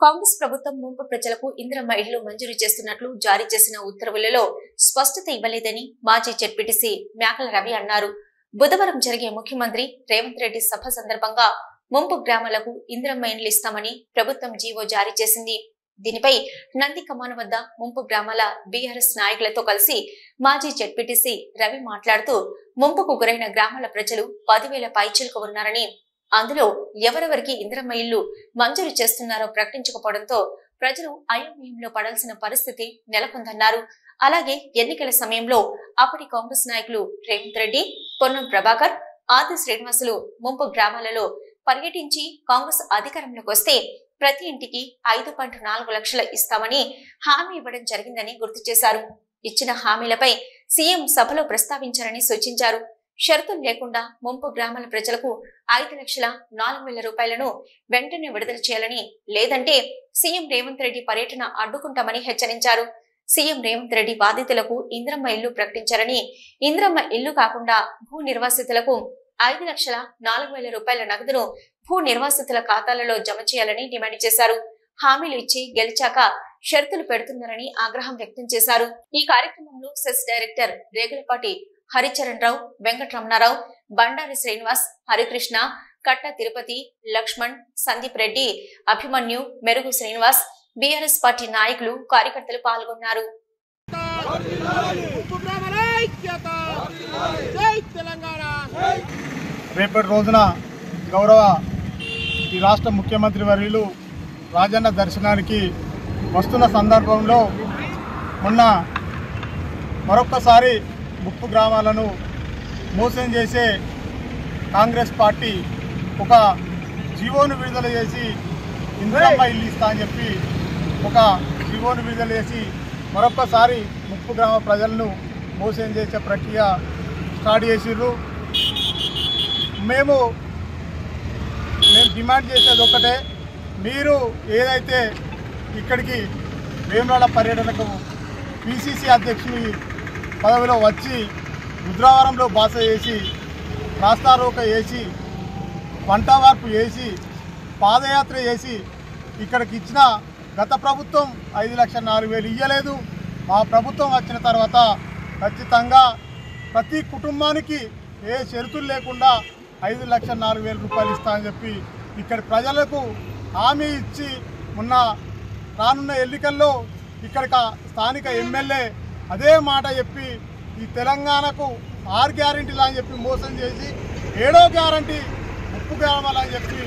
కాంగ్రెస్ ప్రభుత్వం ముంపు ప్రజలకు ఇందిరమ్మ ఇళ్లు మంజూరు చేస్తున్నట్లు జారీ చేసిన ఉత్తర్వులలో స్పష్టత ఇవ్వలేదని మాజీ జెడ్పీటీసీ మేకల రవి అన్నారు. బుధవారం జరిగే ముఖ్యమంత్రి రేవంత్ రెడ్డి సభ సందర్భంగా ముంపు గ్రామాలకు ఇందిరమ్మ ఇండ్లు ఇస్తామని ప్రభుత్వం జీవో జారీ చేసింది. దీనిపై నంది కమాన్ వద్ద ముంపు గ్రామాల బీఆర్ఎస్ నాయకులతో కలిసి మాజీ జెడ్పీటీసీ రవి మాట్లాడుతూ ముంపుకు గురైన గ్రామాల ప్రజలు 10,000 పైచిలుకు ఉన్నారని, అందులో ఎవరెవరికి ఇందిరమ్మ ఇల్లు మంజూరు చేస్తున్నారో ప్రకటించకపోవడంతో ప్రజలు అయోమయంలో పడాల్సిన పరిస్థితి నెలకొందన్నారు. అలాగే ఎన్నికల సమయంలో అప్పటి కాంగ్రెస్ నాయకులు రేవంత్ రెడ్డి, పొన్నం ప్రభాకర్, ఆది శ్రీనివాసులు ముంపు గ్రామాలలో పర్యటించి కాంగ్రెస్ అధికారంలోకి వస్తే ప్రతి ఇంటికి 5.4 లక్షలు ఇస్తామని హామీ ఇవ్వడం జరిగిందని గుర్తు చేశారు. ఇచ్చిన హామీలపై సీఎం సభలో ప్రస్తావించారని సూచించారు. షరతులు లేకుండా ముంపు గ్రామాల ప్రజలకు 5,04,000 రూపాయలను వెంటనే విడుదల చేయాలని, లేదంటే సీఎం రేవంత్ రెడ్డి పర్యటన అడ్డుకుంటామని హెచ్చరించారు. సీఎం రేవంత్ రెడ్డి బాధితులకు ఇందిరమ్మ ఇల్లు ప్రకటించారని, ఇందిరమ్మ ఇల్లు కాకుండా భూ నిర్వాసితులకు 5,04,000 రూపాయల నగదును భూ నిర్వాసితుల ఖాతాలలో జమ చేయాలని డిమాండ్ చేశారు. హామీలు ఇచ్చి గెలిచాక షరతులు పెడుతున్నారని ఆగ్రహం వ్యక్తం చేశారు. ఈ కార్యక్రమంలో సెస్ డైరెక్టర్ రేగులపాటి హరిచరణ్ రావు, వెంకటరమణారావు, బండారి శ్రీనివాస్, హరికృష్ణ, కట్ట తిరుపతి, లక్ష్మణ్, సందీప్ రెడ్డి, అభిమన్యు, మెరుగు శ్రీనివాస్, బీఆర్ఎస్ పార్టీ నాయకులు, కార్యకర్తలు పాల్గొన్నారు. రేపటి రోజున గౌరవ ఈ రాష్ట్ర ముఖ్యమంత్రి వర్యులు రాజన్న దర్శనానికి వస్తున్న సందర్భంలో మొన్న మరొక్కసారి ముప్పు గ్రామాలను మోసం చేసే కాంగ్రెస్ పార్టీ ఒక జీవోను విడుదల చేసి ఇందిరమ్మ ఇల్లు ఇస్తా అని చెప్పి ఒక జీవోను విడుదల చేసి మరొక్కసారి ముప్పు గ్రామ ప్రజలను మోసం చేసే ప్రక్రియ స్టార్ట్ చేసిర్రు. మేము డిమాండ్ చేసేది ఒకటే, మీరు ఏదైతే ఇక్కడికి వేములవాడ పర్యటనకు పిసిసి అధ్యక్షుని పదవిలో వచ్చి రుద్రవరంలో బాస వేసి, రాస్తారోక వేసి, పంటవార్పు వేసి, పాదయాత్ర చేసి ఇక్కడికి ఇచ్చిన గత ప్రభుత్వం 5,04,000 ఇయ్యలేదు. మా ప్రభుత్వం వచ్చిన తర్వాత ఖచ్చితంగా ప్రతి కుటుంబానికి ఏ షరతులు లేకుండా 5,04,000 రూపాయలు ఇస్తా అని చెప్పి ఇక్కడి ప్రజలకు హామీ ఇచ్చి మొన్న రానున్న ఎన్నికల్లో ఇక్కడ స్థానిక ఎమ్మెల్యే అదే మాట చెప్పి ఈ తెలంగాణకు 6 గ్యారంటీలు అని చెప్పి మోసం చేసి 7వ గ్యారంటీ ముప్పు గ్రామాలు అని చెప్పి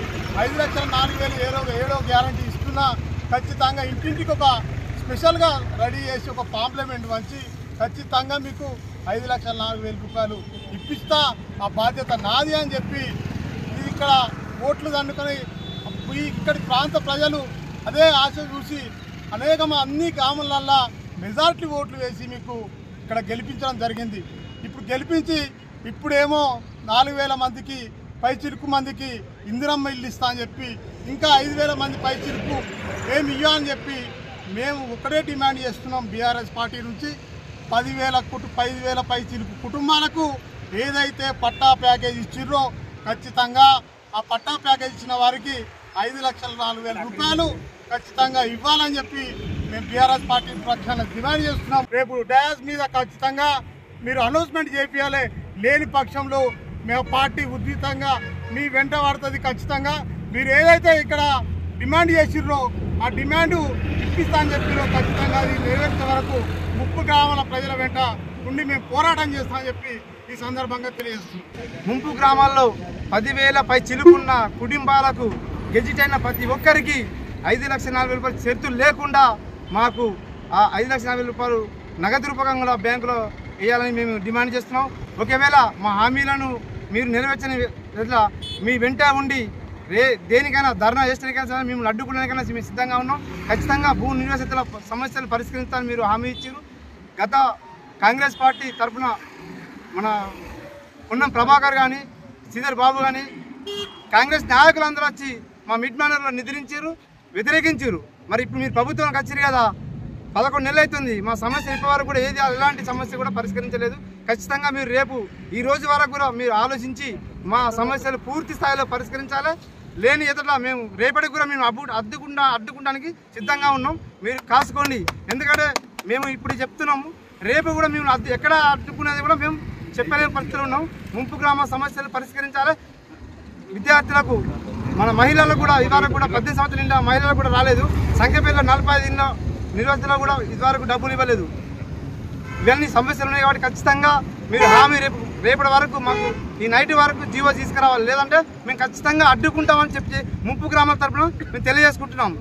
5,04,000 7వ గ్యారంటీ ఇస్తున్నా ఖచ్చితంగా ఇంటింటికి ఒక స్పెషల్గా రెడీ చేసి ఒక పాంప్లిమెంట్ వంచి ఖచ్చితంగా మీకు 5,04,000 రూపాయలు ఇప్పిస్తా, ఆ బాధ్యత నాది అని చెప్పి ఇక్కడ ఓట్లు దండుకొని ఇక్కడి ప్రాంత ప్రజలు అదే ఆశ చూసి అన్ని గ్రామాలల్లో మెజారిటీ ఓట్లు వేసి మీకు ఇక్కడ గెలిపించడం జరిగింది. ఇప్పుడు గెలిపించి ఇప్పుడేమో 4,000 మందికి పైచిలుకు మందికి ఇందిరమ్మ ఇల్లు ఇస్తా అని చెప్పి ఇంకా 5,000 మంది పైచిలుకు ఏమి ఇయ్యా అని చెప్పి మేము ఒకటే డిమాండ్ చేస్తున్నాం. బీఆర్ఎస్ పార్టీ నుంచి 10,000 పైచిలుకు కుటుంబాలకు ఏదైతే పట్టా ప్యాకేజ్ ఇచ్చిర్రో ఖచ్చితంగా ఆ పట్టా ప్యాకేజ్ ఇచ్చిన వారికి 5,04,000 రూపాయలు ఖచ్చితంగా ఇవ్వాలని చెప్పి మేము బీఆర్ఎస్ పార్టీ పక్షాన డిమాండ్ చేస్తున్నాం. రేపు డాష్ మీద ఖచ్చితంగా మీరు అనౌన్స్మెంట్ చేయాలి. లేని పక్షంలో మేము పార్టీ ఉద్రితంగా మీ వెంట పడుతుంది. ఖచ్చితంగా మీరు ఏదైతే ఇక్కడ డిమాండ్ చేసిర్రో ఆ డిమాండ్ ఇప్పిస్తా అని చెప్పిరో ఖచ్చితంగా అది నెరవేర్చే వరకు ముప్పు గ్రామాల ప్రజల వెంట ఉండి మేము పోరాటం చేస్తామని చెప్పి ఈ సందర్భంగా తెలియజేస్తున్నాం. ముంపు గ్రామాల్లో 10,000 పై చిలుకున్న కుటుంబాలకు గెజిట్ అయిన ప్రతి ఒక్కరికి 5,04,000 రూపాయలు షరతులు లేకుండా మాకు ఆ 5,04,000 రూపాయలు నగదు రూపకంగా బ్యాంకులో వేయాలని మేము డిమాండ్ చేస్తున్నాం. ఒకవేళ మా హామీలను మీరు నెరవేర్చని ఎట్లా మీ వెంట ఉండి దేనికైనా ధర్నా చేసేకైనా సరే మేము అడ్డుకునేకైనా మేము సిద్ధంగా ఉన్నాం. ఖచ్చితంగా భూ నిర్వాసితుల సమస్యలు పరిష్కరించాలని మీరు హామీ ఇచ్చారు. గత కాంగ్రెస్ పార్టీ తరఫున మన పొన్నం ప్రభాకర్ కానీ, శ్రీధర్ బాబు కానీ కాంగ్రెస్ నాయకులందరూ వచ్చి మా మిడ్ మేనర్లో నిద్రించారు, వ్యతిరేకించారు. మరి ఇప్పుడు మీరు ప్రభుత్వానికి వచ్చారు కదా, 11 నెలలు అవుతుంది. మా సమస్య ఇప్పటివరకు కూడా ఎలాంటి సమస్య కూడా పరిష్కరించలేదు. ఖచ్చితంగా మీరు రేపు ఈ రోజు వరకు కూడా మీరు ఆలోచించి మా సమస్యలు పూర్తి స్థాయిలో పరిష్కరించాలి. లేని ఎదుట మేము రేపటికి కూడా మేము అడ్డుకుంటానికి సిద్ధంగా ఉన్నాం. మీరు కాసుకోండి. ఎందుకంటే మేము ఇప్పుడు చెప్తున్నాము, రేపు కూడా మేము ఎక్కడ అడ్డుకునేది కూడా మేము చెప్పలేని పరిస్థితులు ఉన్నాం. ముంపు గ్రామ సమస్యలు పరిష్కరించాలి. విద్యార్థులకు మన మహిళలకు కూడా ఇదివరకు కూడా 18 సంవత్సరాల నిండా మహిళలకు కూడా రాలేదు. సంఖ్యపేర్లో 45 నిర్వహితులకు కూడా ఇదివరకు డబ్బులు ఇవ్వలేదు. ఇవన్నీ సమస్యలు ఉన్నాయి కాబట్టి ఖచ్చితంగా మీరు హామీ రేపటి వరకు మాకు ఈ నైట్ వరకు జీవో తీసుకురావాలి. లేదంటే మేము ఖచ్చితంగా అడ్డుకుంటామని చెప్పి ముంపు గ్రామాల తరఫున మేము తెలియజేసుకుంటున్నాం.